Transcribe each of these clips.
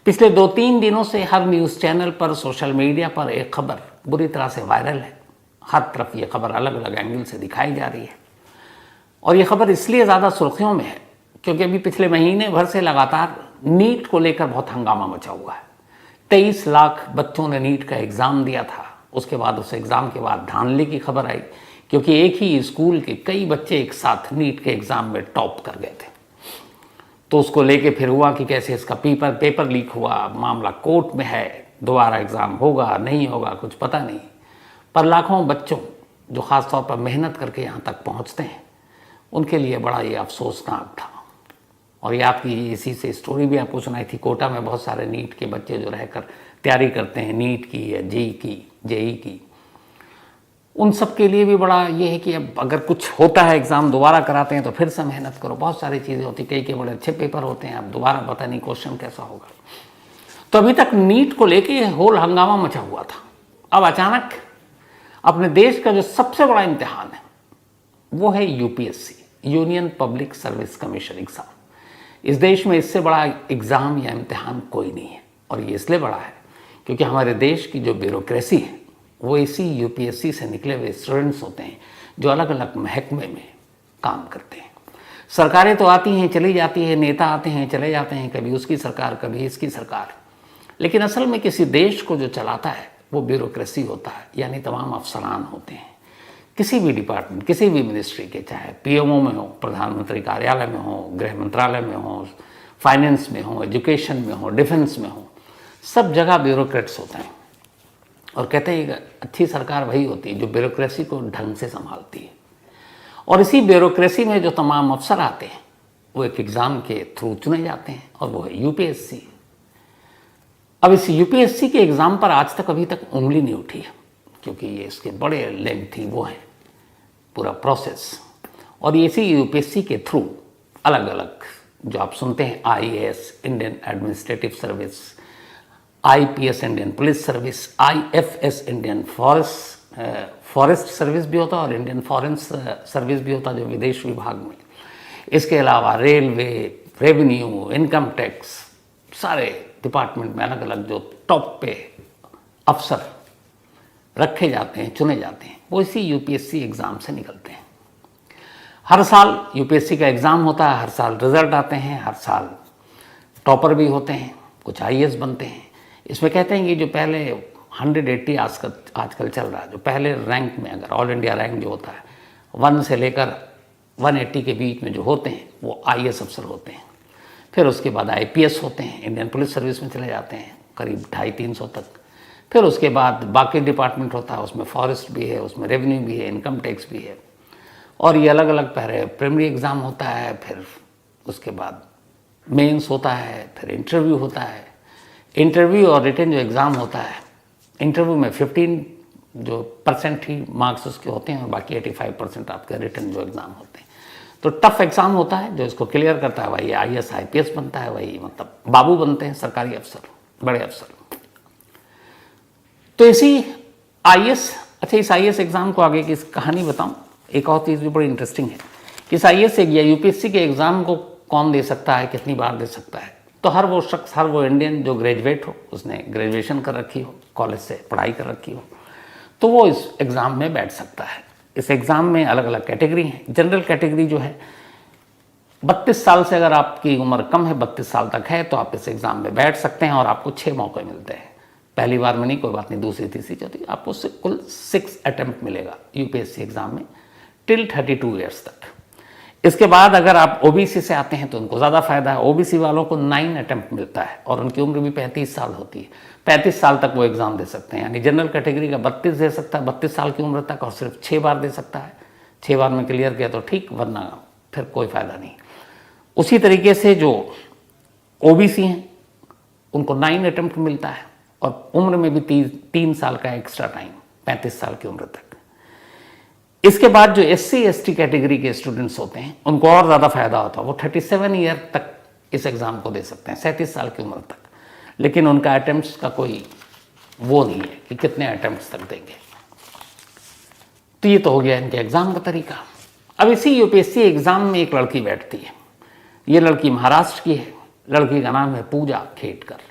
पिछले 2-3 दिनों से हर न्यूज़ चैनल पर, सोशल मीडिया पर एक खबर बुरी तरह से वायरल है। हर तरफ ये खबर अलग अलग एंगल से दिखाई जा रही है और ये खबर इसलिए ज़्यादा सुर्खियों में है क्योंकि अभी पिछले महीने भर से लगातार नीट को लेकर बहुत हंगामा मचा हुआ है। 23 लाख बच्चों ने नीट का एग्ज़ाम दिया था। उसके बाद उस एग्ज़ाम के बाद धांधली की खबर आई क्योंकि एक ही स्कूल के कई बच्चे एक साथ नीट के एग्ज़ाम में टॉप कर गए थे। तो उसको लेके फिर हुआ कि कैसे इसका पेपर लीक हुआ, मामला कोर्ट में है, दोबारा एग्ज़ाम होगा नहीं होगा कुछ पता नहीं। पर लाखों बच्चों जो ख़ास तौर पर मेहनत करके यहाँ तक पहुँचते हैं उनके लिए बड़ा ये अफसोसनाक था। और ये आपकी इसी से स्टोरी भी आपको सुनाई थी। कोटा में बहुत सारे नीट के बच्चे जो रहकर तैयारी करते हैं नीट की या जेई की, उन सब के लिए भी बड़ा ये है कि अब अगर कुछ होता है एग्ज़ाम दोबारा कराते हैं तो फिर से मेहनत करो। बहुत सारी चीज़ें होती, कई के बड़े अच्छे पेपर होते हैं, अब दोबारा पता नहीं क्वेश्चन कैसा होगा। तो अभी तक नीट को लेके होल हंगामा मचा हुआ था। अब अचानक अपने देश का जो सबसे बड़ा इम्तिहान है वो है UPSC, union public service commission exam. इस देश में इससे बड़ा एग्ज़ाम या इम्तिहान कोई नहीं है। और ये इसलिए बड़ा है क्योंकि हमारे देश की जो ब्यूरोक्रेसी है वो इसी यूपीएससी से निकले हुए स्टूडेंट्स होते हैं जो अलग अलग महकमे में काम करते हैं। सरकारें तो आती हैं चली जाती हैं, नेता आते हैं चले जाते हैं, कभी उसकी सरकार कभी इसकी सरकार, लेकिन असल में किसी देश को जो चलाता है वो ब्यूरोक्रेसी होता है, यानी तमाम अफसरान होते हैं। किसी भी डिपार्टमेंट, किसी भी मिनिस्ट्री के, चाहे पीएमओ में हो, प्रधानमंत्री कार्यालय में हो, गृह मंत्रालय में हो, फाइनेंस में हो, एजुकेशन में हो, डिफेंस में हो, सब जगह ब्यूरोक्रेट्स होते हैं। और कहते हैं अच्छी सरकार वही होती है जो ब्यूरोक्रेसी को ढंग से संभालती है। और इसी ब्यूरोक्रेसी में जो तमाम अफसर आते हैं वो एक एग्ज़ाम के थ्रू चुने जाते हैं और वो है यूपीएससी। अब इस यूपीएससी के एग्ज़ाम पर आज तक अभी तक उंगली नहीं उठी है क्योंकि ये इसके बड़े लेंथी वो है पूरा प्रोसेस। और इसी यूपीएससी के थ्रू अलग अलग जो आप सुनते हैं IAS, Indian administrative service, IPS, Indian police service, IFS, Indian forest service भी होता और इंडियन फॉरेन सर्विस भी होता जो विदेश विभाग में। इसके अलावा रेलवे, रेवेन्यू, इनकम टैक्स, सारे डिपार्टमेंट में अलग अलग जो टॉप पे अफसर रखे जाते हैं, चुने जाते हैं, वो इसी यूपीएससी एग्ज़ाम से निकलते हैं। हर साल यूपीएससी का एग्ज़ाम होता है, हर साल रिजल्ट आते हैं, हर साल टॉपर भी होते हैं, कुछ आईएएस बनते हैं। इसमें कहते हैं कि जो पहले 180 आजकल चल रहा है, जो पहले रैंक में अगर ऑल इंडिया रैंक जो होता है 1 से लेकर 180 के बीच में जो होते हैं वो आईएएस अफसर होते हैं। फिर उसके बाद आईपीएस होते हैं, इंडियन पुलिस सर्विस में चले जाते हैं करीब 250-300 तक। फिर उसके बाद बाकी डिपार्टमेंट होता है, उसमें फॉरेस्ट भी है, उसमें रेवेन्यू भी है, इनकम टैक्स भी है। और ये अलग अलग पहले प्रीलिमिनरी एग्ज़ाम होता है, फिर उसके बाद मेंस होता है, फिर इंटरव्यू होता है। इंटरव्यू और रिटन जो एग्ज़ाम होता है, इंटरव्यू में 15% ही मार्क्स उसके होते हैं और बाकी 85% आपके रिटन जो एग्ज़ाम होते हैं। तो टफ एग्ज़ाम होता है, जो इसको क्लियर करता है वही आईएएस आईपीएस बनता है, वही मतलब बाबू बनते हैं, सरकारी अफसर, बड़े अफसर। तो इसी आईएएस, अच्छा इस आईएएस एग्ज़ाम को आगे की कहानी बताऊँ। एक और चीज़ भी बड़ी इंटरेस्टिंग है, इस आईएएस या यूपीएससी के एग्ज़ाम को कौन दे सकता है, कितनी बार दे सकता है। तो हर वो शख्स, हर वो इंडियन जो ग्रेजुएट हो, उसने ग्रेजुएशन कर रखी हो, कॉलेज से पढ़ाई कर रखी हो, तो वो इस एग्ज़ाम में बैठ सकता है। इस एग्ज़ाम में अलग अलग कैटेगरी हैं। जनरल कैटेगरी जो है 32 साल से, अगर आपकी उम्र कम है, 32 साल तक है, तो आप इस एग्ज़ाम में बैठ सकते हैं और आपको 6 मौके मिलते हैं। पहली बार में नहीं, कोई बात नहीं, दूसरी तीसरी चौथी, आपको कुल 6 अटैम्प्ट मिलेगा यूपीएससी एग्ज़ाम में टिल 32 ईयर्स तक। इसके बाद अगर आप ओबीसी से आते हैं तो उनको ज़्यादा फ़ायदा है। ओबीसी वालों को 9 अटैम्प्ट मिलता है और उनकी उम्र भी 35 साल होती है। 35 साल तक वो एग्ज़ाम दे सकते हैं। यानी जनरल कैटेगरी का 32 दे सकता है 32 साल की उम्र तक, और सिर्फ 6 बार दे सकता है। 6 बार में क्लियर किया तो ठीक, वरना फिर कोई फ़ायदा नहीं। उसी तरीके से जो ओबीसी हैं उनको 9 अटैम्प्ट मिलता है और उम्र में भी 3 साल का एक्स्ट्रा टाइम, 35 साल की उम्र तक। इसके बाद जो एससी एसटी कैटेगरी के स्टूडेंट्स होते हैं उनको और ज़्यादा फ़ायदा होता है। वो 37 ईयर तक इस एग्ज़ाम को दे सकते हैं, 37 साल की उम्र तक, लेकिन उनका अटैम्प्ट्स का कोई वो नहीं है कि कितने अटैम्प्ट्स तक देंगे। तो ये तो हो गया इनके एग्ज़ाम का तरीका। अब इसी यूपीएससी एग्ज़ाम में एक लड़की बैठती है। ये लड़की महाराष्ट्र की है। लड़की का नाम है पूजा खेटकर।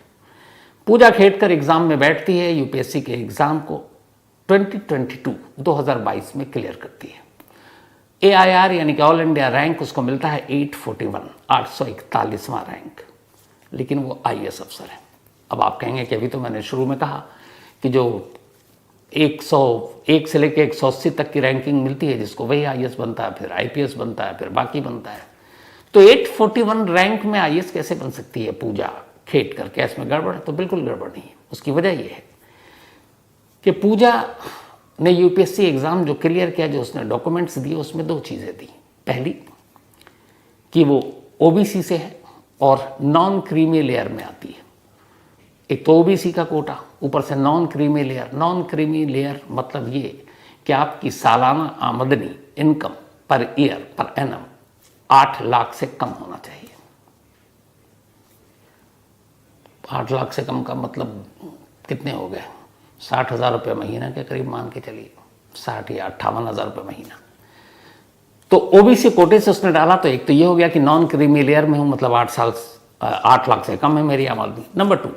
पूजा खेड़कर एग्ज़ाम में बैठती है, यूपीएससी के एग्ज़ाम को 2022 में क्लियर करती है। AIR यानी कि ऑल इंडिया रैंक उसको मिलता है 841, 841वां रैंक, लेकिन वो IAS अफसर है। अब आप कहेंगे कि अभी तो मैंने शुरू में कहा कि जो 101 से लेकर 180 तक की रैंकिंग मिलती है जिसको, वही IAS बनता है, फिर IPS बनता है, फिर बाकी बनता है। तो 841 रैंक में IAS कैसे बन सकती है पूजा खेड़कर? क्या इसमें गड़बड़ है? तो बिल्कुल गड़बड़ नहीं है। उसकी वजह यह है कि पूजा ने यूपीएससी एग्ज़ाम जो क्लियर किया, जो उसने डॉक्यूमेंट्स दिए, उसमें दो चीज़ें थी। पहली कि वो ओबीसी से है और नॉन क्रीमी लेयर में आती है। एक तो ओबीसी का कोटा, ऊपर से non creamy layer. Non creamy layer मतलब ये कि आपकी सालाना आमदनी, income per year, per annum 8 lakh से कम होना चाहिए। 8 लाख से कम का मतलब कितने हो गए? 60,000 रुपये महीना के करीब मान के चलिए, 60 या 58,000 रुपये महीना। तो ओबीसी कोटे से उसने डाला, तो एक तो ये हो गया कि नॉन क्रीमी लेयर में हूँ, मतलब 8 लाख से कम है मेरी आमदनी। नंबर 2,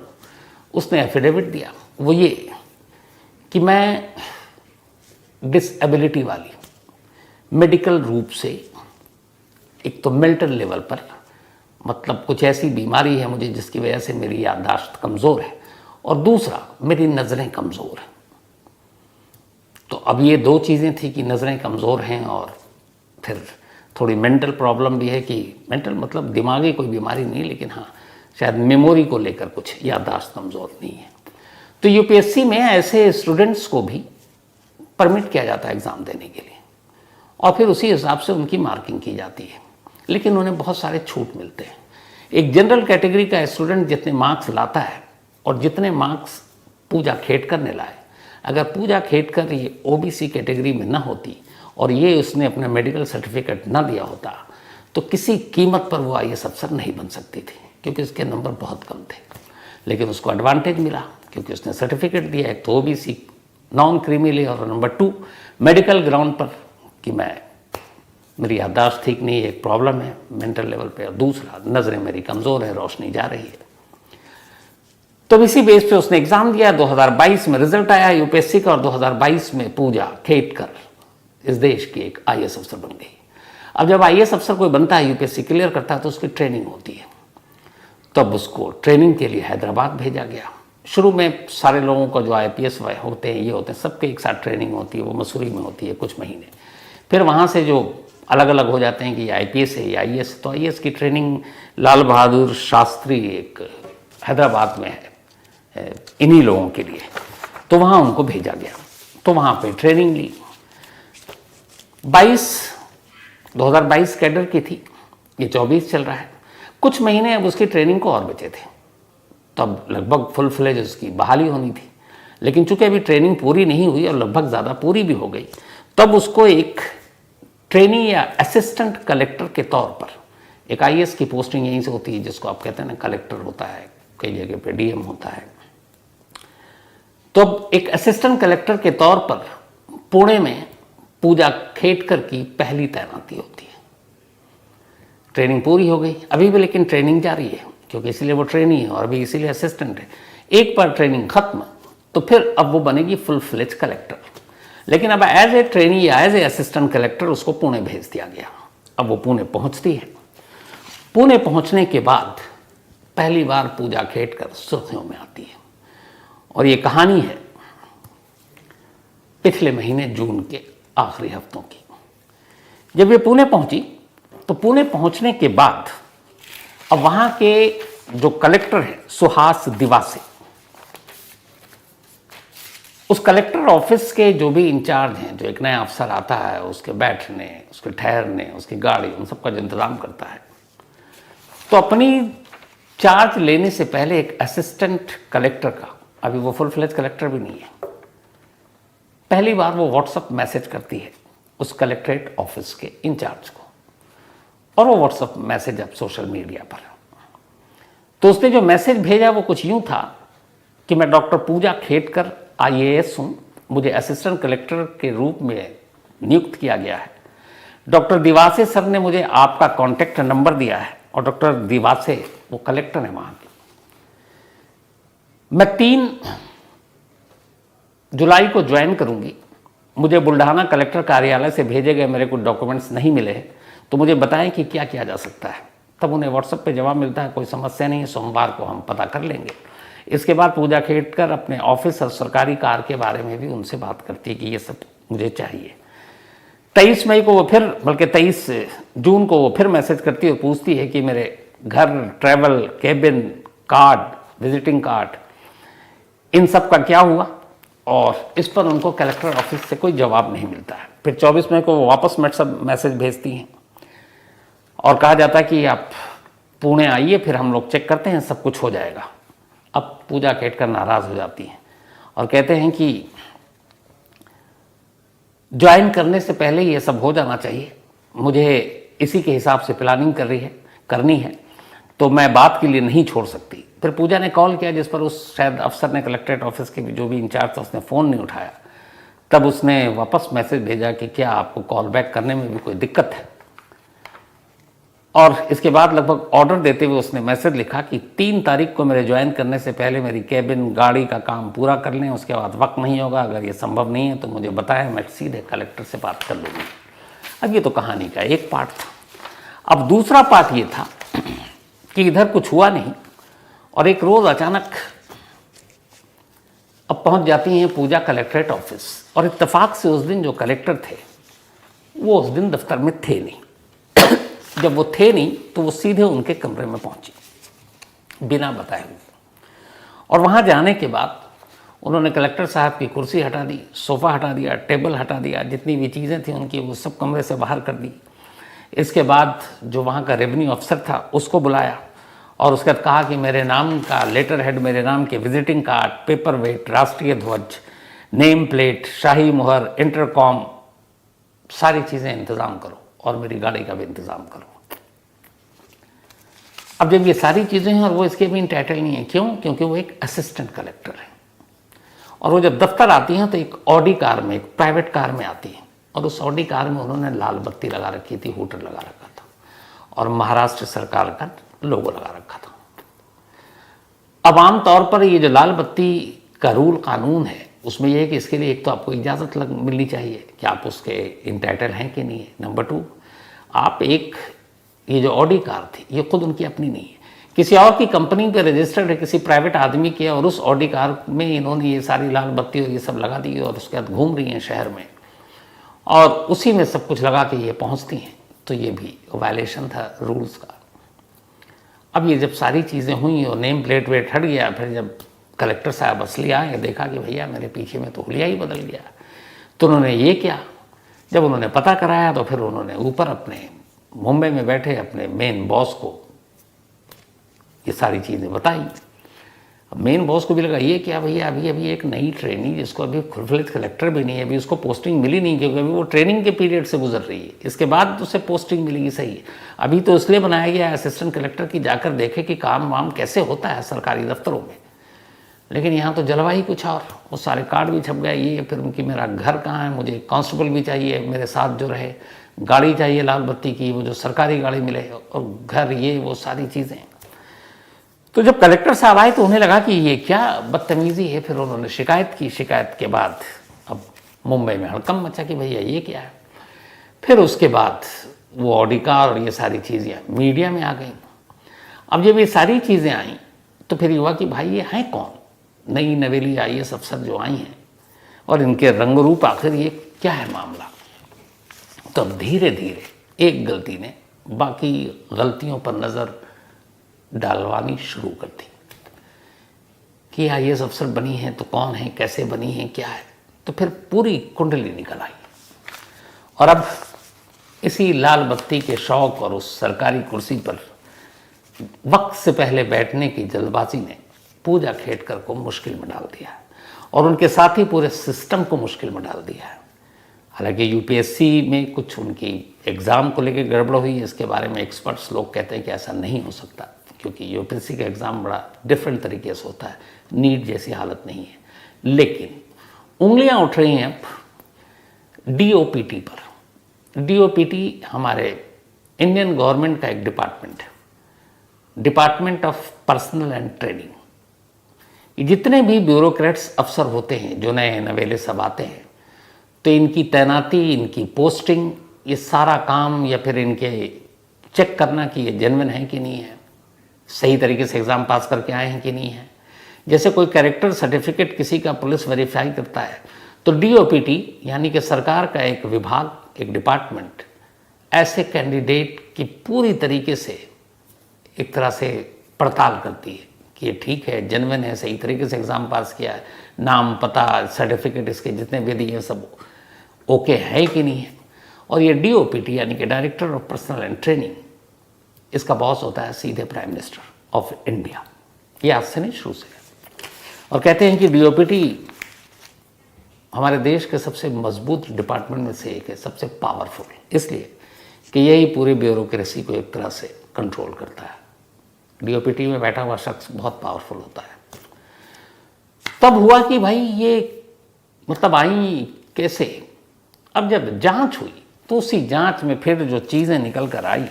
उसने एफिडेविट दिया, वो ये कि मैं डिसेबिलिटी वाली, मेडिकल रूप से, एक तो मेंटल लेवल पर, मतलब कुछ ऐसी बीमारी है मुझे जिसकी वजह से मेरी याददाश्त कमज़ोर है, और दूसरा मेरी नज़रें कमज़ोर हैं। तो अब ये दो चीज़ें थी कि नज़रें कमज़ोर हैं और फिर थोड़ी मेंटल प्रॉब्लम भी है, कि मेंटल मतलब दिमागी कोई बीमारी नहीं, लेकिन हाँ शायद मेमोरी को लेकर कुछ याददाश्त कमज़ोर नहीं है। तो यूपीएससी में ऐसे स्टूडेंट्स को भी परमिट किया जाता है एग्ज़ाम देने के लिए, और फिर उसी हिसाब से उनकी मार्किंग की जाती है, लेकिन उन्हें बहुत सारे छूट मिलते हैं। एक जनरल कैटेगरी का स्टूडेंट जितने मार्क्स लाता है और जितने मार्क्स पूजा खेड़कर ने लाए, अगर पूजा खेड़कर ये ओबीसी कैटेगरी में ना होती और ये उसने अपना मेडिकल सर्टिफिकेट ना दिया होता, तो किसी कीमत पर वो IAS अफसर नहीं बन सकती थी, क्योंकि उसके नंबर बहुत कम थे। लेकिन उसको एडवांटेज मिला क्योंकि उसने सर्टिफिकेट दिया, एक तो ओबीसी नॉन क्रीमी लेयर, और नंबर 2 मेडिकल ग्राउंड पर कि मेरी याददाश्त ठीक नहीं है, एक प्रॉब्लम है मेंटल लेवल पे, और दूसरा नज़रें मेरी कमज़ोर है, रोशनी जा रही है। तो इसी बेस पे उसने एग्ज़ाम दिया। 2022 में रिजल्ट आया यूपीएससी का, और 2022 में पूजा खेड़कर इस देश की एक IAS अफसर बन गई। अब जब IAS अफसर कोई बनता है, यूपीएससी क्लियर करता है, तो उसकी ट्रेनिंग होती है। तब उसको ट्रेनिंग के लिए हैदराबाद भेजा गया। शुरू में सारे लोगों को जो IPS होते हैं, ये होते हैं, सबके एक साथ ट्रेनिंग होती है, वो मसूरी में होती है कुछ महीने। फिर वहाँ से जो अलग अलग हो जाते हैं कि ये IPS है या IAS, तो IAS की ट्रेनिंग लाल बहादुर शास्त्री एक हैदराबाद में है इन्हीं लोगों के लिए, तो वहाँ उनको भेजा गया। तो वहाँ पे ट्रेनिंग ली। 2022 कैडर की थी, ये 24 चल रहा है। कुछ महीने अब उसकी ट्रेनिंग को और बचे थे, तब लगभग फुल फ्लेज उसकी बहाली होनी थी। लेकिन चूंकि अभी ट्रेनिंग पूरी नहीं हुई और लगभग ज़्यादा पूरी भी हो गई, तब उसको एक ट्रेनी या असिस्टेंट कलेक्टर के तौर पर, एक IAS की पोस्टिंग यहीं से होती है जिसको आप कहते हैं ना कलेक्टर होता है, कई जगह पे DM होता है। तो अब एक असिस्टेंट कलेक्टर के तौर पर पुणे में पूजा खेड़कर की पहली तैनाती होती है। ट्रेनिंग पूरी हो गई, अभी भी लेकिन ट्रेनिंग जारी है, क्योंकि इसीलिए वो ट्रेनी है और अभी इसीलिए असिस्टेंट है। एक बार ट्रेनिंग खत्म तो फिर अब वो बनेगी फुल फ्लेज कलेक्टर। लेकिन अब एज ए ट्रेनी या एज ए असिस्टेंट कलेक्टर उसको पुणे भेज दिया गया। अब वो पुणे पहुंचती है। पुणे पहुंचने के बाद पहली बार पूजा खेड़कर सुर्खियों में आती है, और ये कहानी है पिछले महीने जून के आखिरी हफ्तों की। जब ये पुणे पहुंची, तो पुणे पहुंचने के बाद अब वहां के जो कलेक्टर हैं सुहास दिवासे, उस कलेक्टर ऑफिस के जो भी इंचार्ज हैं, जो एक नया अफसर आता है उसके बैठने, उसके ठहरने, उसकी गाड़ी, उन सबका जो इंतज़ाम करता है, तो अपनी चार्ज लेने से पहले एक असिस्टेंट कलेक्टर का, अभी वो फुल फ्लेज कलेक्टर भी नहीं है, पहली बार वो व्हाट्सएप मैसेज करती है उस कलेक्ट्रेट ऑफिस के इंचार्ज को, और वो व्हाट्सएप मैसेज अब सोशल मीडिया पर। तो उसने जो मैसेज भेजा वो कुछ यूं था कि मैं डॉक्टर पूजा खेड़कर IAS हूँ, मुझे असिस्टेंट कलेक्टर के रूप में नियुक्त किया गया है। डॉक्टर दिवासे सर ने मुझे आपका कॉन्टैक्ट नंबर दिया है, और डॉक्टर दिवासे वो कलेक्टर है वहाँ के। मैं 3 जुलाई को ज्वाइन करूंगी। मुझे बुल्ढाना कलेक्टर कार्यालय से भेजे गए मेरे कुछ डॉक्यूमेंट्स नहीं मिले हैं, तो मुझे बताएं कि क्या किया जा सकता है। तब उन्हें व्हाट्सएप पे जवाब मिलता है, कोई समस्या नहीं है, सोमवार को हम पता कर लेंगे। इसके बाद पूजा खेड़कर अपने ऑफिस और सरकारी कार के बारे में भी उनसे बात करती है कि ये सब मुझे चाहिए। 23 मई को वो फिर, बल्कि 23 जून को वो फिर मैसेज करती है और पूछती है कि मेरे घर, travel, cabin, card, visiting card, इन सब का क्या हुआ। और इस पर उनको कलेक्टर ऑफिस से कोई जवाब नहीं मिलता है। फिर 24 मई को वो वापस मैसेज भेजती हैं और कहा जाता है कि आप पुणे आइए, फिर हम लोग चेक करते हैं, सब कुछ हो जाएगा। अब पूजा खेड़कर नाराज़ हो जाती हैं और कहते हैं कि ज्वाइन करने से पहले ये सब हो जाना चाहिए, मुझे इसी के हिसाब से प्लानिंग करनी है, तो मैं बात के लिए नहीं छोड़ सकती। फिर पूजा ने कॉल किया, जिस पर उस शायद अफसर ने, कलेक्ट्रेट ऑफिस के जो भी इंचार्ज था, उसने फ़ोन नहीं उठाया। तब उसने वापस मैसेज भेजा कि क्या आपको कॉल बैक करने में भी कोई दिक्कत है। और इसके बाद लगभग ऑर्डर देते हुए उसने मैसेज लिखा कि 3 तारीख को मेरे ज्वाइन करने से पहले मेरी केबिन, गाड़ी का काम पूरा कर लें, उसके बाद वक्त नहीं होगा। अगर ये संभव नहीं है तो मुझे बताएं, मैं सीधे कलेक्टर से बात कर लूँगी। अब ये तो कहानी का एक पार्ट था। अब दूसरा पार्ट ये था कि इधर कुछ हुआ नहीं और एक रोज़ अचानक अब पहुंच जाती हैं पूजा कलेक्ट्रेट ऑफिस। और इत्तेफाक से उस दिन जो कलेक्टर थे वो उस दिन दफ्तर में थे नहीं। जब वो थे नहीं तो वो सीधे उनके कमरे में पहुंची बिना बताए हुए। और वहां जाने के बाद उन्होंने कलेक्टर साहब की कुर्सी हटा दी, सोफ़ा हटा दिया, टेबल हटा दिया, जितनी भी चीज़ें थी उनकी वो सब कमरे से बाहर कर दी। इसके बाद जो वहाँ का रेवेन्यू अफसर था उसको बुलाया और उसके बाद कहा कि मेरे नाम का लेटर हेड, मेरे नाम के विजिटिंग कार्ड, पेपर वेट, राष्ट्रीय ध्वज, नेम प्लेट, शाही मुहर, इंटरकॉम, सारी चीज़ें इंतज़ाम करो और मेरी गाड़ी का भी इंतज़ाम करो। अब जब ये सारी चीज़ें हैं और वो इसके भी इंटाइटल नहीं है, क्यों? क्योंकि वो एक असिस्टेंट कलेक्टर है और वो जब दफ्तर आती हैं तो एक ऑडी कार में, एक प्राइवेट कार में आती हैं। और उस ऑडी कार में उन्होंने लाल बत्ती लगा रखी थी, हूटर लगा रखा था और महाराष्ट्र सरकार का लोगो लगा रखा था। अब आम तौर पर ये जो लाल बत्ती का रूल कानून है उसमें यह है कि इसके लिए एक तो आपको इजाज़त मिलनी चाहिए कि आप उसके इंटाइटल हैं कि नहीं है। नंबर 2, आप ये जो ऑडी कार थी ये खुद उनकी अपनी नहीं है, किसी और की कंपनी पे रजिस्टर्ड है, किसी प्राइवेट आदमी की है। और उस ऑडी कार में इन्होंने ये सारी लाल बत्ती और ये सब लगा दी और उसके बाद घूम रही हैं शहर में और उसी में सब कुछ लगा के ये पहुंचती हैं। तो ये भी वायलेशन था रूल्स का। अब ये जब सारी चीज़ें हुई और नेम प्लेट वेट हट गया, फिर जब कलेक्टर साहब असली आए, देखा कि भैया मेरे पीछे में तो हुलिया ही बदल गया। तो उन्होंने ये किया, जब उन्होंने पता कराया तो फिर उन्होंने ऊपर अपने मुंबई में बैठे अपने मेन बॉस को ये सारी चीज़ें बताई। अब मेन बॉस को भी लगा ये क्या भैया, अभी एक नई ट्रेनी जिसको अभी फुल-फ्लेज कलेक्टर भी नहीं है, अभी उसको पोस्टिंग मिली नहीं, क्योंकि अभी वो ट्रेनिंग के पीरियड से गुजर रही है, इसके बाद उसे पोस्टिंग मिलेगी। सही है, अभी तो इसलिए बनाया गया है असिस्टेंट कलेक्टर की, जाकर देखे कि काम वाम कैसे होता है सरकारी दफ्तरों में। लेकिन यहाँ तो जलवाही कुछ और, वो सारे कार्ड भी छप गए। ये फिर उनकी मेरा घर कहाँ है, मुझे कांस्टेबल भी चाहिए मेरे साथ जो रहे, गाड़ी चाहिए लाल बत्ती की, वो जो सरकारी गाड़ी मिले, और घर, ये वो सारी चीज़ें। तो जब कलेक्टर साहब आए तो उन्हें लगा कि ये क्या बदतमीज़ी है। फिर उन्होंने शिकायत की। शिकायत के बाद अब मुंबई में हड़कंप मचा कि भैया ये क्या है। फिर उसके बाद वो ऑडी कार और ये सारी चीज़ें मीडिया में आ गई। अब जब ये सारी चीज़ें आई तो फिर हुआ कि भाई ये हैं कौन, नई नवेली IAS अफसर जो आई हैं और इनके रंग रूप, आखिर ये क्या है मामला। तो अब धीरे धीरे एक गलती ने बाकी गलतियों पर नज़र डालवानी शुरू कर दी कि IAS अफसर बनी है तो कौन है, कैसे बनी है, क्या है। तो फिर पूरी कुंडली निकल आई और अब इसी लाल बत्ती के शौक और उस सरकारी कुर्सी पर वक्त से पहले बैठने की जल्दबाजी ने पूजा खेड़कर को मुश्किल में डाल दिया और उनके साथ ही पूरे सिस्टम को मुश्किल में डाल दिया है। हालांकि UPSC में कुछ उनकी एग्ज़ाम को लेकर गड़बड़ हुई, इसके बारे में एक्सपर्ट्स लोग कहते हैं कि ऐसा नहीं हो सकता, क्योंकि UPSC का एग्ज़ाम बड़ा डिफरेंट तरीके से होता है, नीट जैसी हालत नहीं है। लेकिन उंगलियां उठ रही हैं अब DOPT पर। DOPT हमारे इंडियन गवर्नमेंट का एक डिपार्टमेंट है, department of personal and training. कि जितने भी ब्यूरोक्रेट्स अफसर होते हैं जो नए नवेले सब आते हैं, तो इनकी तैनाती, इनकी पोस्टिंग, ये सारा काम या फिर इनके चेक करना कि ये जेन्युइन है कि नहीं है, सही तरीके से एग्ज़ाम पास करके आए हैं कि नहीं है। जैसे कोई कैरेक्टर सर्टिफिकेट किसी का पुलिस वेरीफाई करता है, तो DOPT यानी कि सरकार का एक विभाग, एक डिपार्टमेंट ऐसे कैंडिडेट की पूरी तरीके से एक तरह से पड़ताल करती है कि ये ठीक है, जेन्युइन है, सही तरीके से एग्ज़ाम पास किया है, नाम, पता, सर्टिफिकेट इसके जितने भी दिए सब ओके है कि नहीं है। और ये DOPT यानी कि director of personal and training, इसका बॉस होता है सीधे प्राइम मिनिस्टर ऑफ इंडिया। ये आज से नहीं, शुरू से। और कहते हैं कि DOPT हमारे देश के सबसे मजबूत डिपार्टमेंट में से एक है, सबसे पावरफुल, इसलिए कि यही पूरी ब्यूरोक्रेसी को एक तरह से कंट्रोल करता है। DOPT में बैठा हुआ शख्स बहुत पावरफुल होता है। तब हुआ कि भाई ये मतलब आई कैसे। अब जब जांच हुई तो उसी जांच में फिर जो चीज़ें निकल कर आई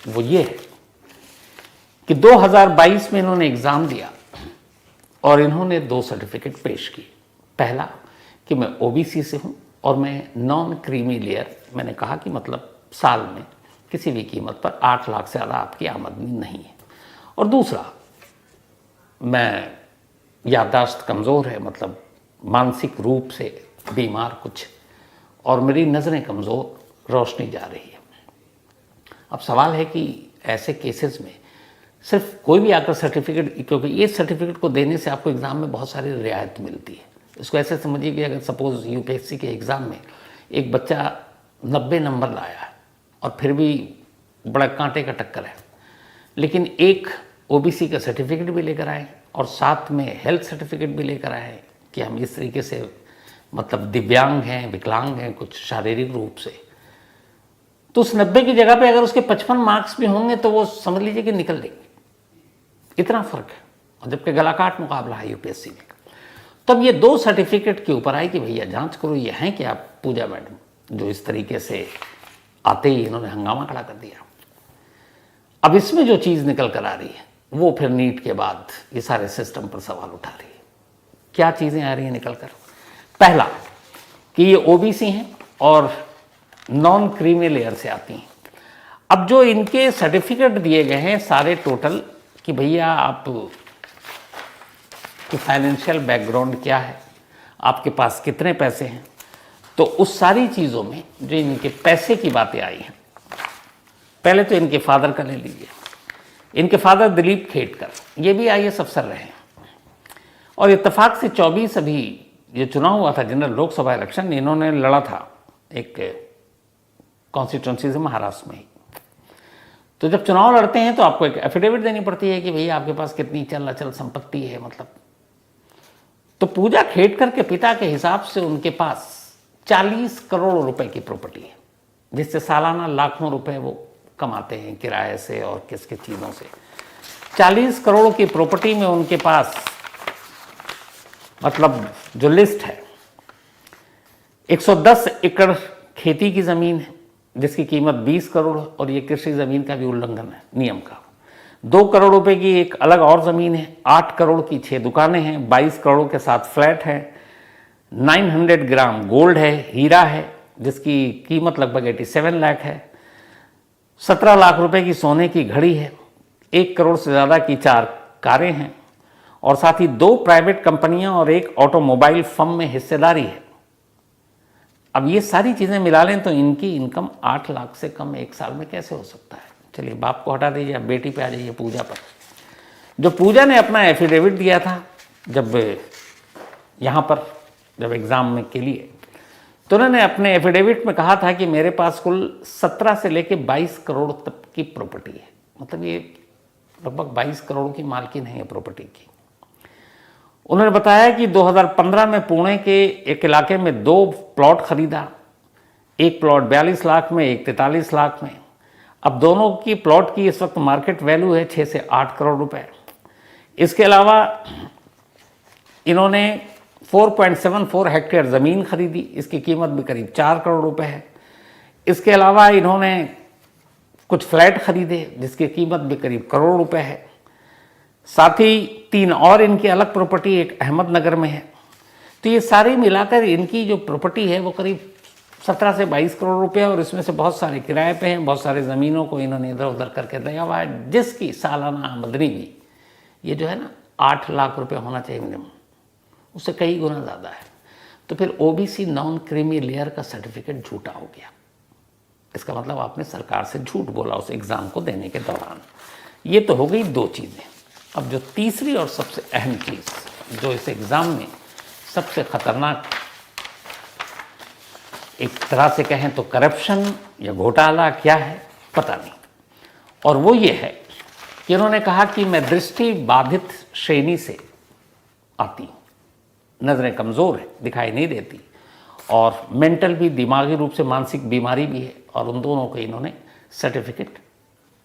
वो ये है कि 2022 में इन्होंने एग्ज़ाम दिया और इन्होंने 2 सर्टिफिकेट पेश किए। पहला कि मैं OBC से हूँ और मैं नॉन क्रीमी लेयर, मैंने कहा कि मतलब साल में किसी भी कीमत पर 8 लाख से ज़्यादा आपकी आमदनी नहीं है। और दूसरा, मैं याददाश्त कमज़ोर है, मतलब मानसिक रूप से बीमार कुछ, और मेरी नज़रें कमज़ोर, रोशनी जा रही है। अब सवाल है कि ऐसे केसेस में सिर्फ कोई भी आकर सर्टिफिकेट, क्योंकि ये सर्टिफिकेट को देने से आपको एग्ज़ाम में बहुत सारी रियायत मिलती है। इसको ऐसे समझिए कि अगर सपोज़ UPSC के एग्ज़ाम में एक बच्चा 90 नंबर लाया है और फिर भी बड़ा कांटे का टक्कर है, लेकिन एक OBC का सर्टिफिकेट भी लेकर आए और साथ में हेल्थ सर्टिफिकेट भी लेकर आए कि हम इस तरीके से मतलब दिव्यांग हैं, विकलांग हैं कुछ शारीरिक रूप से, तो उस 90 की जगह पे अगर उसके 55 मार्क्स भी होंगे तो वो समझ लीजिए कि निकल लेंगे। इतना फ़र्क है। और जबकि गलाकाट मुकाबला है UPSC में। तब ये 2 सर्टिफिकेट के ऊपर आई कि भैया जांच करो, ये हैं कि आप पूजा मैडम, जो इस तरीके से आते ही इन्होंने हंगामा खड़ा कर दिया। अब इसमें जो चीज़ निकल कर आ रही है वो फिर नीट के बाद ये सारे सिस्टम पर सवाल उठा रही है। क्या चीज़ें आ रही हैं निकल कर? पहला कि ये OBC हैं और नॉन क्रीमी लेयर से आती हैं। अब जो इनके सर्टिफिकेट दिए गए हैं सारे टोटल कि भैया आप कि फाइनेंशियल बैकग्राउंड क्या है, आपके पास कितने पैसे हैं, तो उस सारी चीज़ों में जो इनके पैसे की बातें आई हैं, पहले तो इनके फादर का ले लीजिए। इनके फादर दिलीप खेडकर, ये भी IAS अफसर रहे हैं और इत्तेफाक से 24 अभी ये चुनाव हुआ था जनरल लोकसभा इलेक्शन, इन्होंने लड़ा था एक कॉन्स्टिट्यूंसी से महाराष्ट्र में ही। तो जब चुनाव लड़ते हैं तो आपको एक एफिडेविट देनी पड़ती है कि भैया आपके पास कितनी चल अचल संपत्ति है, मतलब। तो पूजा खेडकर के पिता के हिसाब से उनके पास 40 करोड़ रुपए की प्रॉपर्टी है, जिससे सालाना लाखों रुपए वो कमाते हैं किराए से और किसके चीज़ों से। 40 करोड़ की प्रॉपर्टी में उनके पास मतलब जो लिस्ट है 110 एकड़ खेती की ज़मीन है जिसकी कीमत 20 करोड़, और ये कृषि ज़मीन का भी उल्लंघन है नियम का। 2 करोड़ रुपए की एक अलग और ज़मीन है, 8 करोड़ की 6 दुकानें हैं, 22 करोड़ के साथ फ्लैट है, 900 ग्राम गोल्ड है, हीरा है जिसकी कीमत लगभग 87 लाख है, 17 लाख रुपए की सोने की घड़ी है, 1 करोड़ से ज़्यादा की 4 कारें हैं, और साथ ही 2 प्राइवेट कंपनियां और एक ऑटोमोबाइल फर्म में हिस्सेदारी है। अब ये सारी चीज़ें मिला लें तो इनकी इनकम 8 लाख से कम एक साल में कैसे हो सकता है। चलिए बाप को हटा दीजिए, अब बेटी पे आ जाइए, पूजा पर। जो पूजा ने अपना एफिडेविट दिया था जब यहाँ पर जब एग्ज़ाम में के लिए, तो उन्होंने अपने एफिडेविट में कहा था कि मेरे पास कुल 17 से लेके 22 करोड़ तक की प्रॉपर्टी है। मतलब ये लगभग 22 करोड़ की मालकिन है ये प्रॉपर्टी की। उन्होंने बताया कि 2015 में पुणे के एक इलाके में 2 प्लॉट खरीदा, एक प्लॉट 42 लाख में, एक 43 लाख में। अब दोनों की प्लॉट की इस वक्त मार्केट वैल्यू है 6 से 8 करोड़ रुपए। इसके अलावा इन्होंने 4.74 हेक्टेयर ज़मीन खरीदी, इसकी कीमत भी करीब 4 करोड़ रुपए है। इसके अलावा इन्होंने कुछ फ्लैट खरीदे जिसकी कीमत भी करीब करोड़ रुपए है। साथ ही 3 और इनकी अलग प्रॉपर्टी एक अहमदनगर में है। तो ये सारी मिलाकर इनकी जो प्रॉपर्टी है वो करीब 17 से 22 करोड़ रुपए, और इसमें से बहुत सारे किराए पे हैं, बहुत सारे ज़मीनों को इन्होंने इधर उधर करके दिया हुआ है, जिसकी सालाना आमदनी भी ये जो है ना 8 लाख रुपए होना चाहिए मिनिमम, उससे कई गुना ज़्यादा है। तो फिर ओबीसी नॉन क्रीमी लेयर का सर्टिफिकेट झूठा हो गया। इसका मतलब आपने सरकार से झूठ बोला उस एग्ज़ाम को देने के दौरान। ये तो हो गई 2 चीज़ें। अब जो तीसरी और सबसे अहम चीज़ जो इस एग्ज़ाम में सबसे ख़तरनाक, एक तरह से कहें तो करप्शन या घोटाला क्या है पता नहीं, और वो ये है कि उन्होंने कहा कि मैं दृष्टि बाधित श्रेणी से आती हूँ, नज़रें कमज़ोर है, दिखाई नहीं देती, और मेंटल भी, दिमागी रूप से मानसिक बीमारी भी है, और उन दोनों को इन्होंने सर्टिफिकेट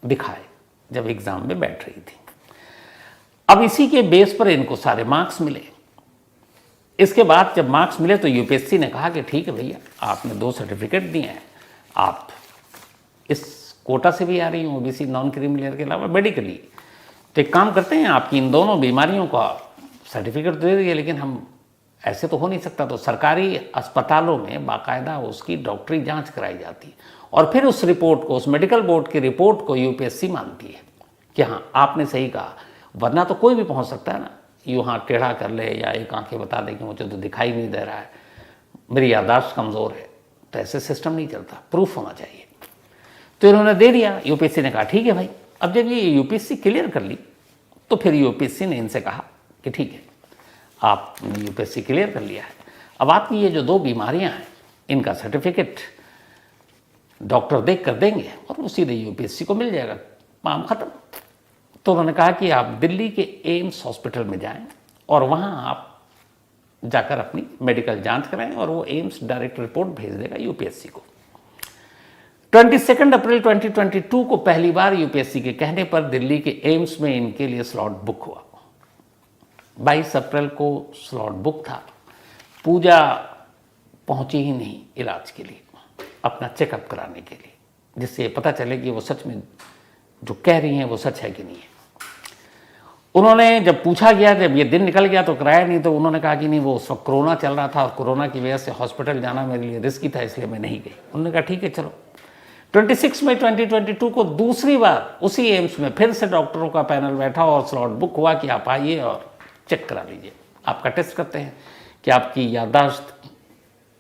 दिखाए जब एग्ज़ाम में बैठ रही थी। अब इसी के बेस पर इनको सारे मार्क्स मिले। इसके बाद जब मार्क्स मिले तो यूपीएससी ने कहा कि ठीक है भैया, आपने 2 सर्टिफिकेट दिए हैं, आप इस कोटा से भी आ रही हैं, ओबीसी नॉन क्रीमी लेयर के अलावा मेडिकली, तो एक काम करते हैं, आपकी इन दोनों बीमारियों का सर्टिफिकेट दे दिए, लेकिन हम ऐसे तो हो नहीं सकता। तो सरकारी अस्पतालों में बाकायदा उसकी डॉक्टरी जांच कराई जाती है, और फिर उस रिपोर्ट को, उस मेडिकल बोर्ड की रिपोर्ट को यूपीएससी मानती है कि हाँ आपने सही कहा। वरना तो कोई भी पहुंच सकता है ना, यूँ हाथ टेढ़ा कर ले या एक आंखें बता दे कि मुझे तो दिखाई नहीं दे रहा है, मेरी याददाश्त कमज़ोर है, तो ऐसे सिस्टम नहीं चलता, प्रूफ होना चाहिए। तो इन्होंने दे दिया, यूपीएससी ने कहा ठीक है भाई। अब जब ये यूपीएससी क्लियर कर ली तो फिर यूपीएससी ने इनसे कहा कि ठीक है, आपने यूपीएससी क्लियर कर लिया है, अब आपकी ये जो 2 बीमारियां हैं इनका सर्टिफिकेट डॉक्टर देख कर देंगे और वो सीधे यूपीएससी को मिल जाएगा, काम खत्म। तो उन्होंने कहा कि आप दिल्ली के एम्स हॉस्पिटल में जाएं और वहाँ आप जाकर अपनी मेडिकल जांच कराएं, और वो एम्स डायरेक्ट रिपोर्ट भेज देगा यूपीएससी को। 22 अप्रैल 2022 को पहली बार यूपीएससी के कहने पर दिल्ली के एम्स में इनके लिए स्लॉट बुक हुआ। 22 अप्रैल को स्लॉट बुक था। पूजा पहुंची ही नहीं इलाज के लिए, अपना चेकअप कराने के लिए, जिससे पता चले कि वो सच में जो कह रही हैं वो सच है कि नहीं है। उन्होंने जब पूछा गया, जब ये दिन निकल गया तो कराया नहीं, तो उन्होंने कहा कि नहीं, वो उस वक्त कोरोना चल रहा था और कोरोना की वजह से हॉस्पिटल जाना मेरे लिए रिस्की था, इसलिए मैं नहीं गई। उन्होंने कहा ठीक है चलो। 26 मई 2022 को दूसरी बार उसी एम्स में फिर से डॉक्टरों का पैनल बैठा और स्लॉट बुक हुआ कि आप आइए और चेक करा लीजिए, आपका टेस्ट करते हैं कि आपकी याददाश्त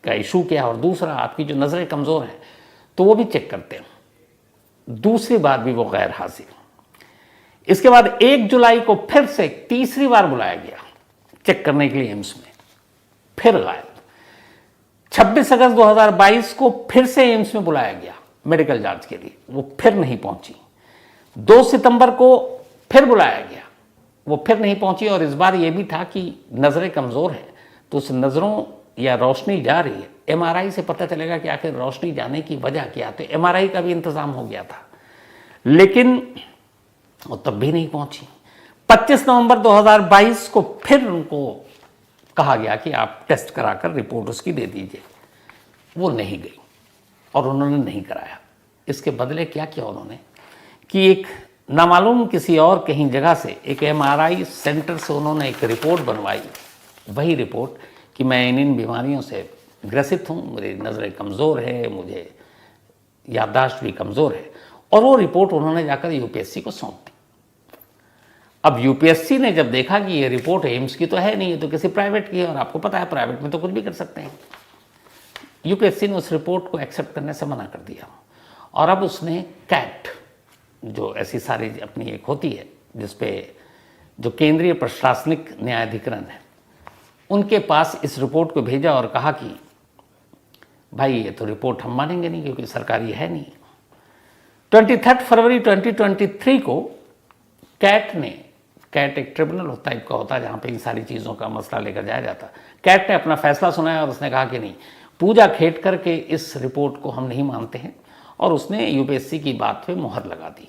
का इशू क्या है, और दूसरा आपकी जो नज़रें कमज़ोर हैं तो वो भी चेक करते हैं। दूसरी बार भी वो गैर हाजिर। इसके बाद 1 जुलाई को फिर से तीसरी बार बुलाया गया चेक करने के लिए एम्स में, फिर गायब। 26 अगस्त 2022 को फिर से एम्स में बुलाया गया मेडिकल जांच के लिए, वो फिर नहीं पहुंची। 2 सितंबर को फिर बुलाया गया, वो फिर नहीं पहुंची, और इस बार ये भी था कि नज़रें कमज़ोर हैं तो उस नज़रों या रोशनी जा रही है, एमआरआई से पता चलेगा कि आखिर रोशनी जाने की वजह क्या। तो एमआरआई का भी इंतज़ाम हो गया था, लेकिन वो तब भी नहीं पहुंची। 25 नवंबर 2022 को फिर उनको कहा गया कि आप टेस्ट कराकर रिपोर्ट उसकी दे दीजिए, वो नहीं गई और उन्होंने नहीं कराया। इसके बदले क्या किया उन्होंने कि एक नामालूम किसी और कहीं जगह से एक एमआरआई सेंटर से उन्होंने एक रिपोर्ट बनवाई, वही रिपोर्ट कि मैं इन बीमारियों से ग्रसित हूँ, मेरी नज़रें कमज़ोर है, मुझे याददाश्त भी कमज़ोर है, और वो रिपोर्ट उन्होंने जाकर यूपीएससी को सौंप दी। अब यूपीएससी ने जब देखा कि ये रिपोर्ट एम्स की तो है नहीं, है तो किसी प्राइवेट की है, और आपको पता है प्राइवेट में तो कुछ भी कर सकते हैं, यूपीएससी ने उस रिपोर्ट को एक्सेप्ट करने से मना कर दिया। और अब उसने कैट, जो ऐसी सारी अपनी एक होती है जिसपे जो केंद्रीय प्रशासनिक न्यायाधिकरण है, उनके पास इस रिपोर्ट को भेजा और कहा कि भाई ये तो रिपोर्ट हम मानेंगे नहीं क्योंकि सरकारी है नहीं। 23 फरवरी 2023 को कैट एक ट्रिब्यूनल टाइप का होता है जहाँ पे इन सारी चीज़ों का मसला लेकर जाया जाता है। कैट ने अपना फैसला सुनाया और उसने कहा कि नहीं, पूजा खेट करके इस रिपोर्ट को हम नहीं मानते हैं, और उसने यूपीएससी की बात पे मुहर लगा दी।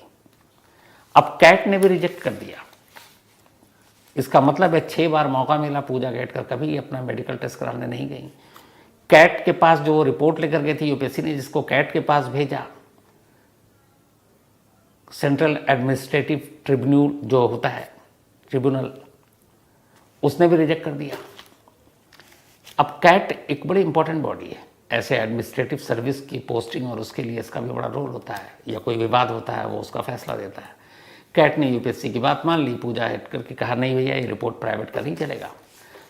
अब कैट ने भी रिजेक्ट कर दिया। इसका मतलब है 6 बार मौका मिला पूजा कैट कर, कभी अपना मेडिकल टेस्ट कराने नहीं गई। कैट के पास जो रिपोर्ट लेकर गई थी यूपीएससी ने, जिसको कैट के पास भेजा, सेंट्रल एडमिनिस्ट्रेटिव ट्रिब्यूनल जो होता है ट्रिब्यूनल, उसने भी रिजेक्ट कर दिया। अब कैट एक बड़ी इंपॉर्टेंट बॉडी है, ऐसे एडमिनिस्ट्रेटिव सर्विस की पोस्टिंग और उसके लिए इसका भी बड़ा रोल होता है, या कोई विवाद होता है वो उसका फैसला देता है। कैट ने यूपीएससी की बात मान ली, पूजा हट करके कहा नहीं भैया ये रिपोर्ट प्राइवेट का नहीं चलेगा,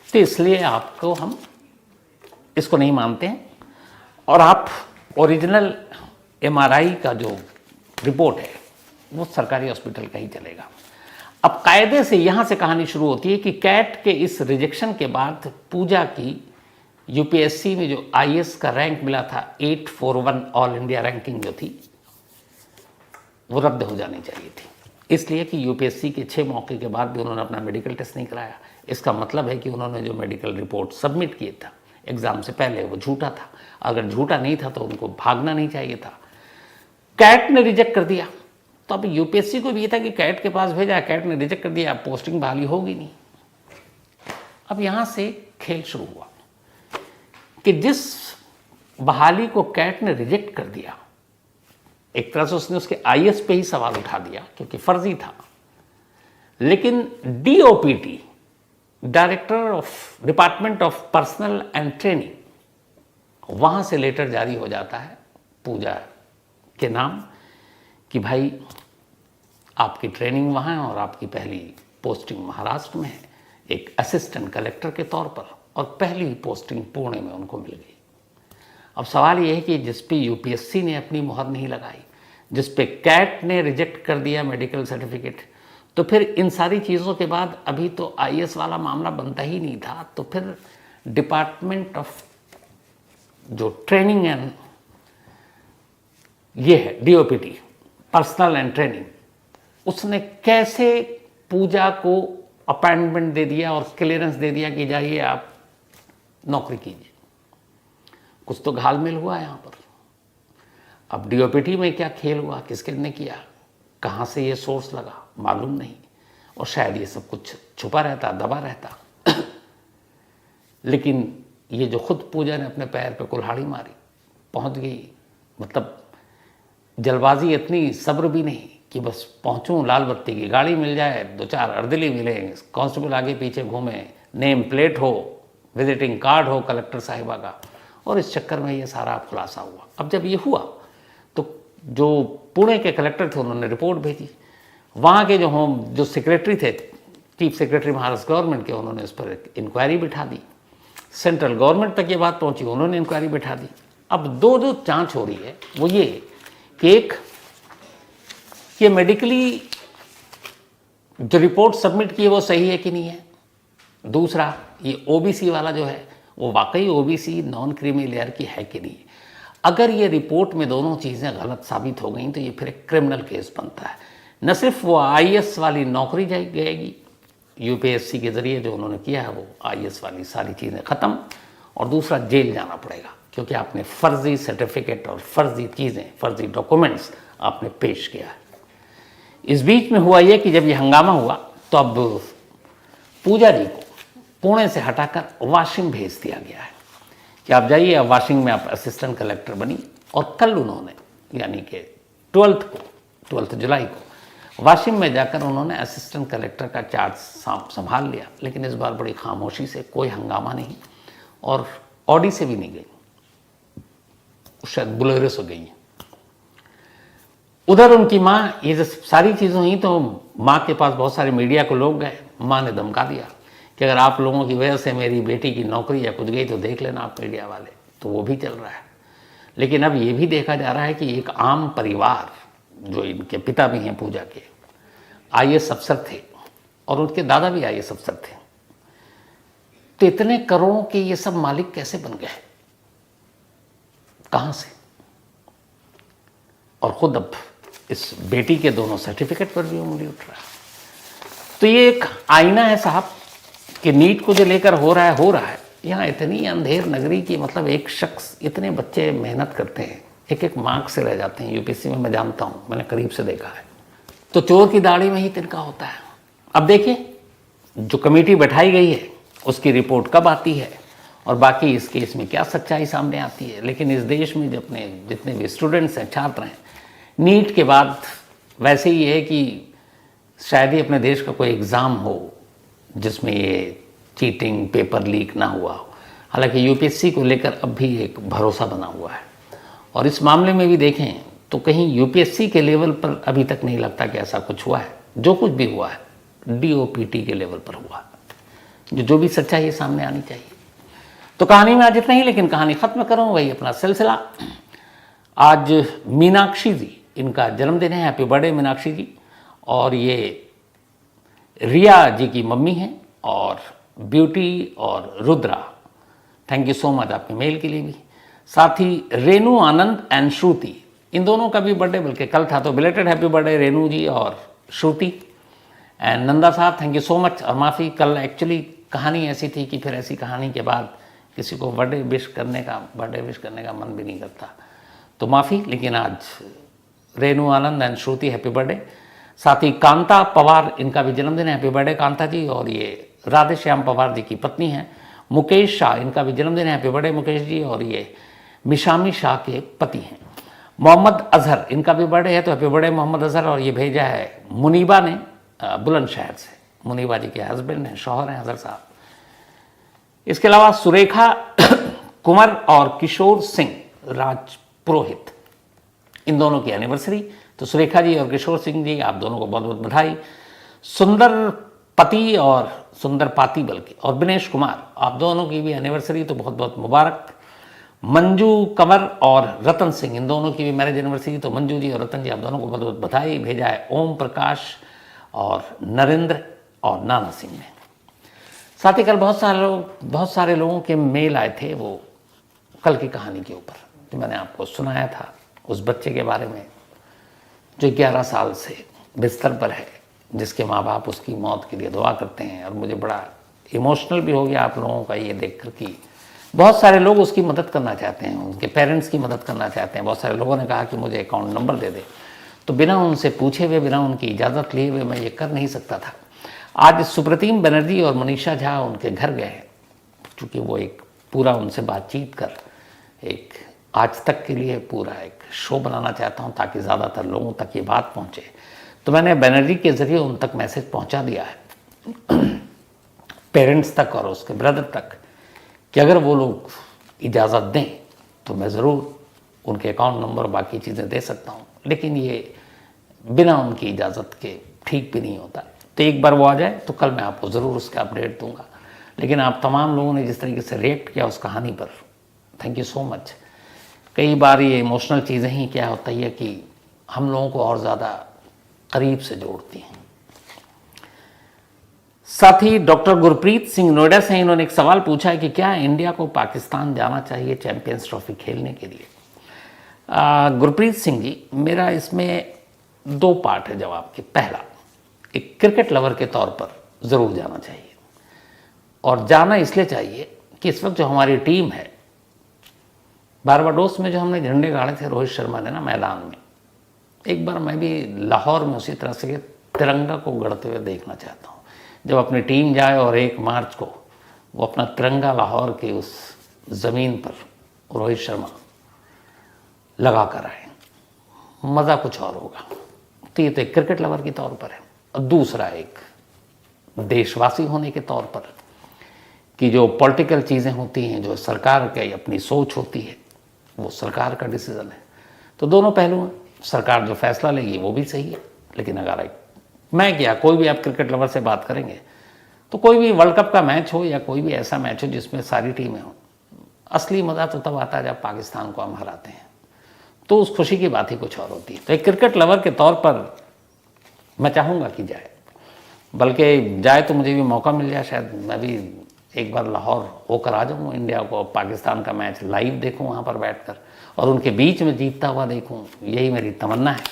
तो इसलिए आपको हम इसको नहीं मानते हैं और आप ओरिजिनल एमआरआई का जो रिपोर्ट है वो सरकारी हॉस्पिटल का ही चलेगा। अब कायदे से यहाँ से कहानी शुरू होती है कि कैट के इस रिजेक्शन के बाद पूजा की यूपीएससी में जो आईएएस का रैंक मिला था 841 ऑल इंडिया रैंकिंग जो थी वो रद्द हो जानी चाहिए थी, इसलिए कि यूपीएससी के 6 मौके के बाद भी उन्होंने अपना मेडिकल टेस्ट नहीं कराया। इसका मतलब है कि उन्होंने जो मेडिकल रिपोर्ट सबमिट किया था एग्ज़ाम से पहले वो झूठा था। अगर झूठा नहीं था तो उनको भागना नहीं चाहिए था। कैट ने रिजेक्ट कर दिया, तो अब यूपीएससी को भी ये था कि कैट के पास भेजा, कैट ने रिजेक्ट कर दिया, पोस्टिंग बहाली होगी नहीं। अब यहाँ से खेल शुरू हुआ कि जिस बहाली को कैट ने रिजेक्ट कर दिया, एक तरह से उसने उसके आईएएस पे ही सवाल उठा दिया क्योंकि फर्जी था, लेकिन DOPT, director of department of personal and training, वहाँ से लेटर जारी हो जाता है पूजा के नाम कि भाई आपकी ट्रेनिंग वहाँ है और आपकी पहली पोस्टिंग महाराष्ट्र में है, एक असिस्टेंट कलेक्टर के तौर पर, और पहली पोस्टिंग पुणे में उनको मिल गई। अब सवाल ये है कि जिस पे यूपीएससी ने अपनी मुहर नहीं लगाई, जिस पे कैट ने रिजेक्ट कर दिया मेडिकल सर्टिफिकेट, तो फिर इन सारी चीज़ों के बाद अभी तो आईएएस वाला मामला बनता ही नहीं था, तो फिर डिपार्टमेंट ऑफ जो ट्रेनिंग एंड ये है डीओपीटी, पर्सनल एंड ट्रेनिंग, उसने कैसे पूजा को अपॉइंटमेंट दे दिया और क्लियरेंस दे दिया कि जाइए आप नौकरी कीजिए। कुछ तो घालमेल हुआ यहाँ पर। अब डीओपीटी में क्या खेल हुआ, किसके ने किया, कहाँ से ये सोर्स लगा मालूम नहीं, और शायद ये सब कुछ छुपा रहता, दबा रहता। लेकिन ये जो खुद पूजा ने अपने पैर पे कुल्हाड़ी मारी, पहुँच गई, मतलब जल्दबाजी इतनी, सब्र भी नहीं कि बस पहुँचूँ, लाल बत्ती की गाड़ी मिल जाए, 2-4 अर्दली मिले, कांस्टेबल आगे पीछे घूमे, नेम प्लेट हो, विजिटिंग कार्ड हो कलेक्टर साहिबा का, और इस चक्कर में ये सारा खुलासा हुआ। अब जब ये हुआ तो जो पुणे के कलेक्टर थे उन्होंने रिपोर्ट भेजी, वहाँ के जो सेक्रेटरी थे, चीफ सेक्रेटरी महाराष्ट्र गवर्नमेंट के, उन्होंने इस पर इंक्वायरी बिठा दी। सेंट्रल गवर्नमेंट तक ये बात पहुँची, उन्होंने इंक्वायरी बिठा दी। अब दो जो जांच हो रही है वो ये कि एक, ये मेडिकली जो रिपोर्ट सबमिट की है वो सही है कि नहीं है, दूसरा ये ओबीसी वाला जो है वो वाकई ओबीसी नॉन क्रीमी लेयर की है कि नहीं। अगर ये रिपोर्ट में दोनों चीज़ें गलत साबित हो गई तो ये फिर एक क्रिमिनल केस बनता है। न सिर्फ वो आईएएस वाली नौकरी जाएगी, यूपीएससी के ज़रिए जो उन्होंने किया है वो आईएएस वाली सारी चीज़ें ख़त्म, और दूसरा जेल जाना पड़ेगा क्योंकि आपने फर्जी सर्टिफिकेट और फर्जी चीज़ें, फर्जी डॉक्यूमेंट्स आपने पेश किया है। इस बीच में हुआ ये कि जब ये हंगामा हुआ तो अब पूजा जी को पुणे से हटाकर वाशिंग भेज दिया गया है कि आप जाइए, अब वाशिंग में आप असिस्टेंट कलेक्टर बनी। और कल उन्होंने, यानी कि 12 जुलाई को वाशिंग में जाकर उन्होंने असिस्टेंट कलेक्टर का चार्ज संभाल लिया, लेकिन इस बार बड़ी खामोशी से, कोई हंगामा नहीं, और ऑडी से भी नहीं गई, शायद बुलेरो से गई। उधर उनकी माँ, ये जब सारी चीज़ें हुई तो माँ के पास बहुत सारे मीडिया को लोग गए, माँ ने धमका दिया कि अगर आप लोगों की वजह से मेरी बेटी की नौकरी या कुछ गई तो देख लेना आप मीडिया वाले। तो वो भी चल रहा है। लेकिन अब ये भी देखा जा रहा है कि एक आम परिवार, जो इनके पिता भी हैं पूजा के, आईएएस अफसर थे और उनके दादा भी आईएएस अफसर थे, तो इतने करोड़ों के ये सब मालिक कैसे बन गए, कहाँ से? और खुद अब इस बेटी के दोनों सर्टिफिकेट पर भी उंगली उठ रहा है। तो ये एक आईना है साहब कि नीट को जो लेकर हो रहा है। यहाँ इतनी अंधेर नगरी की, मतलब एक शख्स, इतने बच्चे मेहनत करते हैं, एक एक मार्क से रह जाते हैं यूपीएससी में, मैं जानता हूँ, मैंने करीब से देखा है। तो चोर की दाढ़ी में ही तिनका होता है। अब देखिए जो कमेटी बैठाई गई है उसकी रिपोर्ट कब आती है और बाकी इस केस में क्या सच्चाई सामने आती है। लेकिन इस देश में जितने भी स्टूडेंट्स हैं, छात्र हैं, नीट के बाद वैसे ही है कि शायद ही अपने देश का कोई एग्ज़ाम हो जिसमें ये चीटिंग पेपर लीक ना हुआ हो। हालांकि यूपीएससी को लेकर अब भी एक भरोसा बना हुआ है, और इस मामले में भी देखें तो कहीं यूपीएससी के लेवल पर अभी तक नहीं लगता कि ऐसा कुछ हुआ है। जो कुछ भी हुआ है डीओपीटी के लेवल पर हुआ, जो भी सच्चाई है सामने आनी चाहिए। तो कहानी में आज इतना ही, लेकिन कहानी खत्म करूँ वही अपना सिलसिला। आज मीनाक्षी जी, इनका जन्मदिन है, हैप्पी बर्थडे मीनाक्षी जी। और ये रिया जी की मम्मी हैं, और ब्यूटी और Rudra, thank you so much आपके मेल के लिए भी। साथ ही रेनू आनंद एंड श्रुति, इन दोनों का भी बर्थडे बल्कि कल था, तो बिलेटेड हैप्पी बर्थडे रेनू जी और श्रुति। एंड नंदा साहब, थैंक यू सो मच। और माफ़ी, कल एक्चुअली कहानी ऐसी थी कि फिर ऐसी कहानी के बाद किसी को बर्थडे विश करने का मन भी नहीं करता, तो माफ़ी। लेकिन आज रेनू आनंद एंड श्रुति हैप्पी बर्थडे। साथ ही कांता पवार, इनका भी जन्मदिन है, हैप्पी बर्थडे कांता जी। और ये राधे श्याम पवार जी की पत्नी हैं। मुकेश शाह, इनका भी जन्मदिन है, हैप्पी बर्थडे मुकेश जी। और ये मिशामी शाह के पति हैं। मोहम्मद अजहर, इनका भी बर्थडे है, तो हैप्पी बर्थडे मोहम्मद अजहर। और ये भेजा है मुनीबा ने बुलंदशहर से, मुनीबा जी के हस्बैंड हैं, शौहर हैं अजहर साहब। इसके अलावा सुरेखा कुंवर और किशोर सिंह राजपुरोहित, इन दोनों की एनिवर्सरी। तो सुरेखा जी और किशोर सिंह जी, आप दोनों को बहुत बहुत बधाई। सुंदर पति और सुंदर पाती बल्कि, और दिनेश कुमार, आप दोनों की भी एनिवर्सरी, तो बहुत बहुत मुबारक। मंजू कंवर और रतन सिंह, इन दोनों की भी मैरिज एनिवर्सरी, तो मंजू जी और रतन जी, आप दोनों को बहुत बहुत बधाई। भेजा है ओम प्रकाश और नरेंद्र और नाना सिंह ने। साथ ही कल बहुत सारे लोगों के मेल आए थे, वो कल की कहानी के ऊपर जो मैंने आपको सुनाया था, उस बच्चे के बारे में जो 11 साल से बिस्तर पर है, जिसके माँ बाप उसकी मौत के लिए दुआ करते हैं। और मुझे बड़ा इमोशनल भी हो गया आप लोगों का ये देखकर कि बहुत सारे लोग उसकी मदद करना चाहते हैं, उनके पेरेंट्स की मदद करना चाहते हैं। बहुत सारे लोगों ने कहा कि मुझे अकाउंट नंबर दे दे, तो बिना उनसे पूछे हुए, बिना उनकी इजाज़त लिए हुए मैं ये कर नहीं सकता था। आज सुप्रतिम बनर्जी और मनीषा झा उनके घर गए, क्योंकि वो एक पूरा उनसे बातचीत कर एक आज तक के लिए पूरा एक शो बनाना चाहता हूँ, ताकि ज़्यादातर लोगों तक ये बात पहुँचे। तो मैंने बनर्जी के ज़रिए उन तक मैसेज पहुँचा दिया है पेरेंट्स तक और उसके ब्रदर तक, कि अगर वो लोग इजाज़त दें तो मैं ज़रूर उनके अकाउंट नंबर बाकी चीज़ें दे सकता हूँ, लेकिन ये बिना उनकी इजाज़त के ठीक भी नहीं होता। तो एक बार वो आ जाए तो कल मैं आपको ज़रूर उसका अपडेट दूंगा। लेकिन आप तमाम लोगों ने जिस तरीके से रिएक्ट किया उस कहानी पर, थैंक यू सो मच। कई बार ये इमोशनल चीज़ें ही क्या होता है कि हम लोगों को और ज़्यादा करीब से जोड़ती हैं। साथ ही डॉक्टर गुरप्रीत सिंह नोएडा से, इन्होंने एक सवाल पूछा है कि क्या इंडिया को पाकिस्तान जाना चाहिए चैंपियंस ट्रॉफी खेलने के लिए। गुरप्रीत सिंह जी, मेरा इसमें 2 पार्ट है जवाब के। पहला, एक क्रिकेट लवर के तौर पर ज़रूर जाना चाहिए, और जाना इसलिए चाहिए कि इस वक्त जो हमारी टीम है, बारबाडोस में जो हमने झंडे गाड़े थे रोहित शर्मा ने ना मैदान में, एक बार मैं भी लाहौर में उसी तरह से तिरंगा को गढ़ते हुए देखना चाहता हूँ। जब अपनी टीम जाए और 1 मार्च को वो अपना तिरंगा लाहौर के उस ज़मीन पर रोहित शर्मा लगा कर आए, मज़ा कुछ और होगा। तो ये तो एक क्रिकेट लवर के तौर पर है। और दूसरा, एक देशवासी होने के तौर पर, कि जो पॉलिटिकल चीज़ें होती हैं, जो सरकार की अपनी सोच होती है, वो सरकार का डिसीज़न है। तो दोनों पहलू हैं, सरकार जो फैसला लेगी वो भी सही है। लेकिन अगर मैं क्या, कोई भी आप क्रिकेट लवर से बात करेंगे तो कोई भी वर्ल्ड कप का मैच हो या कोई भी ऐसा मैच हो जिसमें सारी टीमें हों, असली मज़ा तो तब आता है जब पाकिस्तान को हम हराते हैं, तो उस खुशी की बात ही कुछ और होती है। तो एक क्रिकेट लवर के तौर पर मैं चाहूँगा कि जाए, बल्कि जाए तो मुझे भी मौका मिल जाए, शायद मैं भी एक बार लाहौर होकर आ जाऊँ, इंडिया को पाकिस्तान का मैच लाइव देखूँ वहाँ पर बैठकर, और उनके बीच में जीतता हुआ देखूँ। यही मेरी तमन्ना है।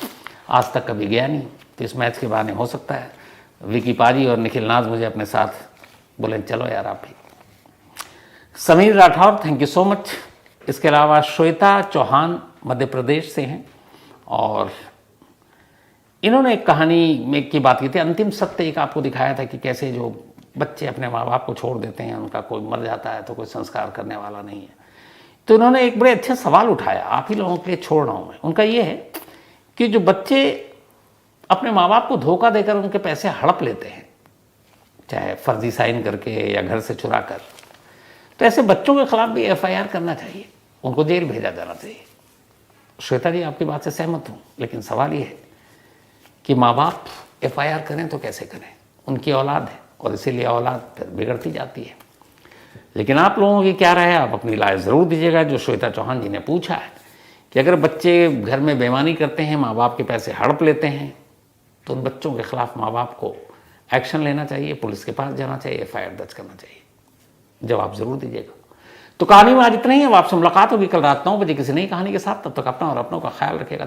आज तक कभी गया नहीं, तो इस मैच के बहाने हो सकता है विकी पाजी और निखिल नाज मुझे अपने साथ बोले चलो यार आप भी। Sameer Rathore, thank you so much. इसके अलावा श्वेता चौहान मध्य प्रदेश से हैं, और इन्होंने एक कहानी में की बात की थी। अंतिम सत्य एक आपको दिखाया था कि कैसे जो बच्चे अपने माँ बाप को छोड़ देते हैं, उनका कोई मर जाता है तो कोई संस्कार करने वाला नहीं है। तो इन्होंने एक बड़े अच्छे सवाल उठाया, आप ही लोगों के लिए छोड़ रहा हूँ मैं। उनका ये है कि जो बच्चे अपने माँ बाप को धोखा देकर उनके पैसे हड़प लेते हैं, चाहे फर्जी साइन करके या घर से चुरा कर। तो ऐसे बच्चों के खिलाफ भी FIR करना चाहिए, उनको जेल भेजा जाना चाहिए। श्वेता जी, आपकी बात से सहमत हूँ, लेकिन सवाल ये है कि माँ बाप FIR करें तो कैसे करें? उनकी औलाद है और इसीलिए औलाद फिर बिगड़ती जाती है। लेकिन आप लोगों की क्या राय है, आप अपनी राय ज़रूर दीजिएगा। जो श्वेता चौहान जी ने पूछा है कि अगर बच्चे घर में बेईमानी करते हैं, माँ बाप के पैसे हड़प लेते हैं, तो उन बच्चों के खिलाफ माँ बाप को एक्शन लेना चाहिए, पुलिस के पास जाना चाहिए, FIR दर्ज करना चाहिए। जवाब ज़रूर दीजिएगा। तो कहानी में आज इतना ही है। आपसे मुलाकात होगी कल रात 9 बजे किसी नई कहानी के साथ। तब तक अपना और अपनों का ख्याल रखिएगा।